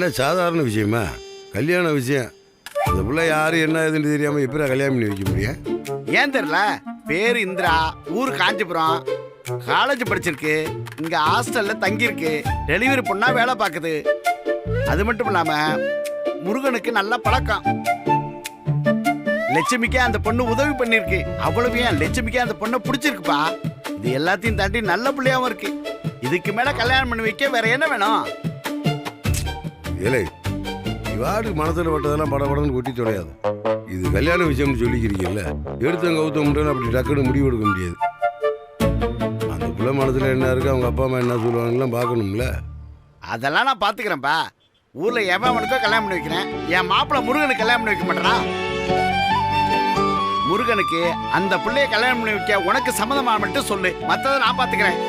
என்ன சாதாரண விஷயமா? கல்யாண விஷயம். அந்த பிள்ளை யாரு என்ன ஏதுன்னு தெரியாம எப்படி கல்யாணம் பண்ணி வைக்க முடியும்? ஏன் தெரியல, பேரு இந்திரா, ஊர் காஞ்சிபுரம், காலேஜ் படிச்சிருக்கு, இங்க ஹாஸ்டல்ல தங்கியிருக்கு, டெலிவரி பொண்ணா வேலை பார்க்குது. அது மட்டும் இல்லாம முருகனுக்கு நல்ல பழக்கம். லட்சுமிக்கே அந்த பொண்ணு உதவி பண்ணிருக்கு. அவ்வளவு ஏன் லட்சுமிக்கே அந்த பொண்ணை பிடிச்சிருக்குப்பா. இது எல்லாத்தையும் தாண்டி நல்ல பிள்ளையாவும் இருக்கு. இதுக்கு மேல கல்யாணம் பண்ணி வைக்க வேற என்ன வேணும்? ஏலே, இவாடு மனசுல பட்டதெல்லாம் படபடன்னு கொட்டி தொலையாது. இது கல்யாண விஷயம்னு சொல்லிக்கிறீங்கல்ல, எடுத்த கௌதம் அப்படி டக்குன்னு முடிவு எடுக்க முடியாது. அந்த பிள்ளை மனசுல என்ன இருக்கு, அவங்க அப்பா அம்மா என்ன சொல்லுவாங்கலாம் பார்க்கணும்ல. அதெல்லாம் நான் பாத்துக்கிறேன்ப்பா. ஊர்ல எவன் அவனுக்கோ கல்யாணம் பண்ணி வைக்கிறேன். என் மாப்பிள்ள முருகனுக்கு கல்யாணம் பண்ணி வைக்க மாட்டான். முருகனுக்கு அந்த பிள்ளைய கல்யாணம் பண்ணி வைக்க உனக்கு சம்மதமா மட்டும் சொல்லு, மத்ததை நான் பாத்துக்கிறேன்.